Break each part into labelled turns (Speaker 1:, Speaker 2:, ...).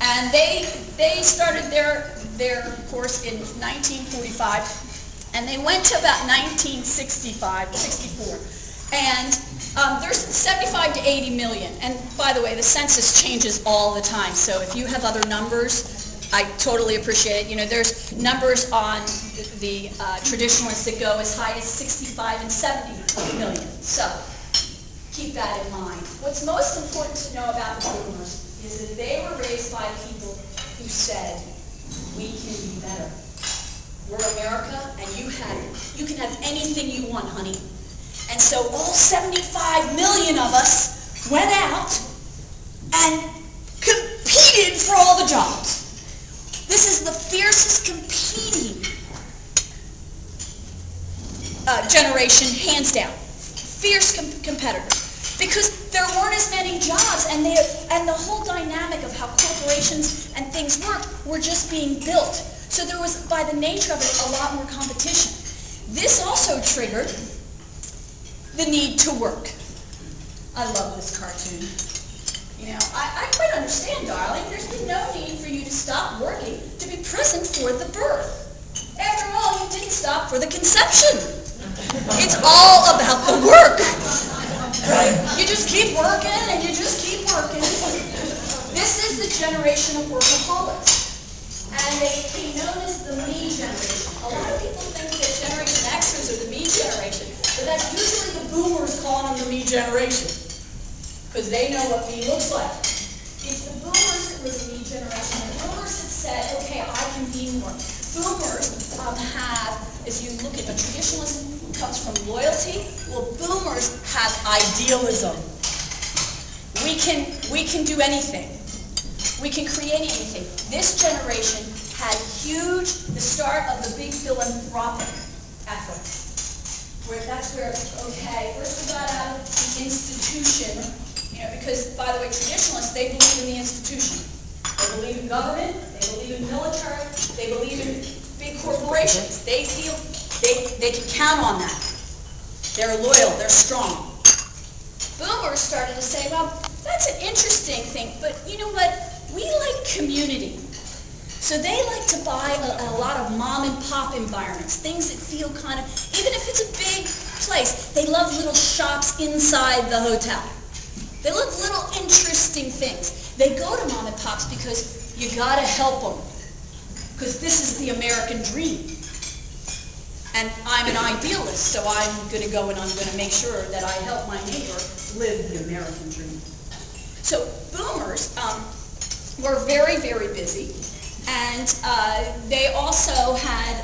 Speaker 1: And they started their course in 1945, and they went to about 1965, 64. And there's 75 to 80 million. And by the way, the census changes all the time. So if you have other numbers, I totally appreciate it. You know, there's numbers on the traditionalists that go as high as 65 and 70 million. So keep that in mind. What's most important to know about the boomers is that they were raised by people who said, we can be better. We're America, and you can have anything you want, honey. And so all 75 million of us went out and competed for all the jobs. This is the fiercest competing generation, hands down. Fierce competitors. Because there weren't as many jobs, and the whole dynamic of how corporations and things work were just being built. So there was, by the nature of it, a lot more competition. This also triggered the need to work. I love this cartoon. You know, I quite understand, darling. There's been no need for you to stop working to be present for the birth. After all, you didn't stop for the conception. It's all about the work. Right? You just keep working and you just keep working. This is the generation of workaholics. And they became known as the me generation. A lot of people think that Generation Xers are the me generation, but that's usually the boomers calling them the me generation, because they know what me looks like. It's the boomers that were the me generation. The boomers that said, okay, I can be more. Boomers have, as you look at the traditionalism, comes from loyalty. Well, boomers have idealism. We can do anything. We can create anything. This generation had the start of the big philanthropic effort. That's where, okay, first we got out of the institution, you know, because, by the way, traditionalists, they believe in the institution. They believe in government, they believe in military, they believe in big corporations. They feel they can count on that. They're loyal, they're strong. Boomers started to say, well, that's an interesting thing, but you know what? We like community. So they like to buy a lot of mom and pop environments, things that feel kind of, even if it's a big place, they love little shops inside the hotel. They love little interesting things. They go to mom and pops because you gotta help them, because this is the American dream. And I'm an idealist, so I'm gonna go and I'm gonna make sure that I help my neighbor live the American dream. So boomers were very, very busy, and they also had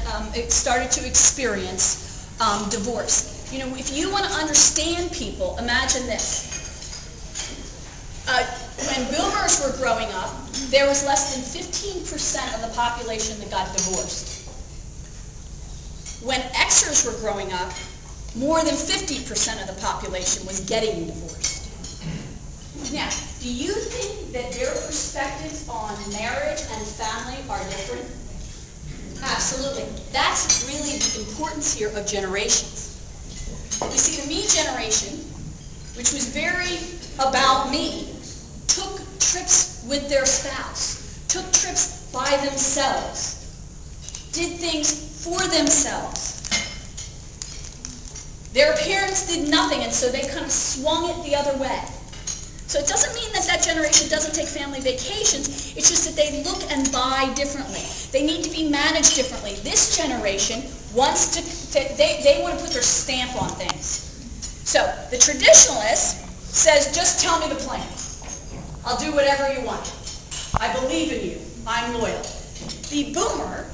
Speaker 1: started to experience divorce. You know, if you want to understand people, imagine this. When boomers were growing up, there was less than 15% of the population that got divorced. When Xers were growing up, more than 50% of the population was getting divorced. Now, do you think that their perspectives on marriage and family are different? Absolutely. That's really the importance here of generations. You see, the me generation, which was very about me, took trips with their spouse, took trips by themselves, did things for themselves. Their parents did nothing, and so they kind of swung it the other way. So it doesn't mean that that generation doesn't take family vacations. It's just that they look and buy differently. They need to be managed differently. This generation wants they want to put their stamp on things. So the traditionalist says, just tell me the plan. I'll do whatever you want. I believe in you. I'm loyal. The boomer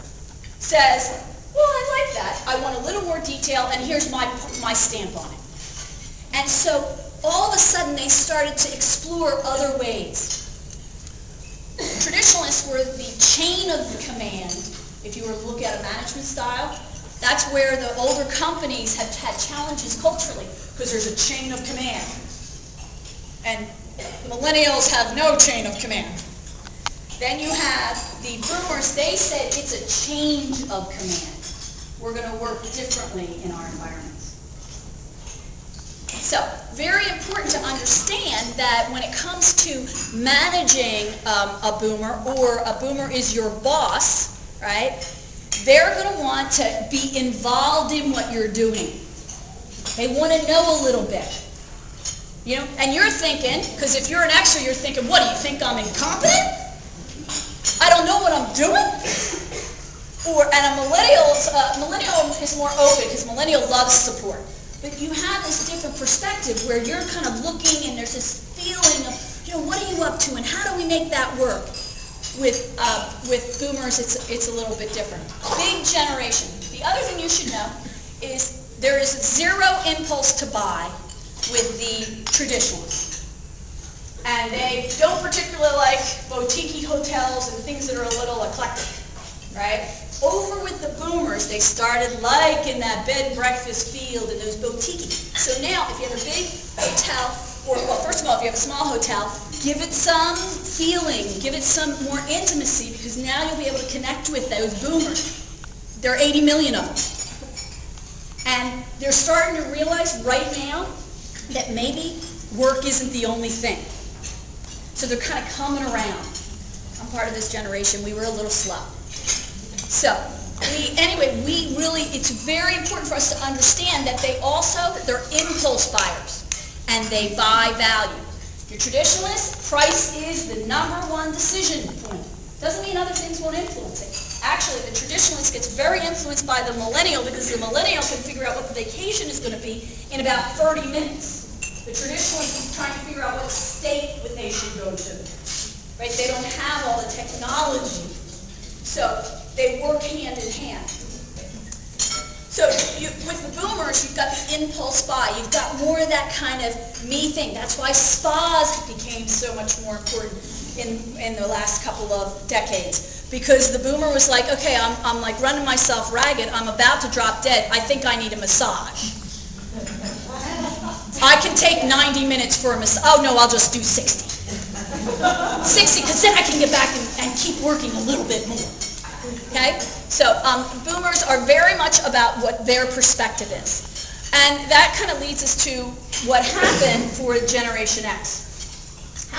Speaker 1: says, well, I like that. I want a little more detail, and here's my stamp on it. And so all of a sudden, they started to explore other ways. Traditionalists were the chain of command. If you were to look at a management style, that's where the older companies had challenges culturally, because there's a chain of command. And millennials have no chain of command. Then you have the boomers. They said it's a change of command. We're going to work differently in our environments. So, very important to understand that when it comes to managing a boomer, or a boomer is your boss, right, they're going to want to be involved in what you're doing. They want to know a little bit. You know, and you're thinking, because if you're an Xer, you're thinking, what, do you think I'm incompetent? I don't know what I'm doing? And a millennial is more open, because millennial loves support. But you have this different perspective where you're kind of looking, and there's this feeling of, you know, what are you up to, and how do we make that work? With boomers, it's a little bit different. Big generation. The other thing you should know is there is zero impulse to buy with the traditionalists. And they don't particularly like boutique hotels and things that are a little eclectic, right? Over with the boomers, they started liking that bed and breakfast field and those boutique. So now, if you have a big hotel, or, well, first of all, if you have a small hotel, give it some feeling, give it some more intimacy, because now you'll be able to connect with those boomers. There are 80 million of them. And they're starting to realize right now that maybe work isn't the only thing. So they're kind of coming around. I'm part of this generation. We were a little slow. So, it's very important for us to understand that they're impulse buyers, and they buy value. Your traditionalist, price is the #1 decision point. Doesn't mean other things won't influence it. Actually, the traditionalist gets very influenced by the millennial, because the millennial can figure out what the vacation is going to be in about 30 minutes. The traditionalist is trying to figure out what state they should go to. Right? They don't have all the technology. So they work hand in hand. So with the boomers, you've got the impulse buy. You've got more of that kind of me thing. That's why spas became so much more important in the last couple of decades. Because the boomer was like, okay, I'm like running myself ragged. I'm about to drop dead. I think I need a massage. I can take 90 minutes for a massage. Oh, no, I'll just do 60. 60, because then I can get back and keep working a little bit more. Okay? So boomers are very much about what their perspective is. And that kind of leads us to what happened for Generation X.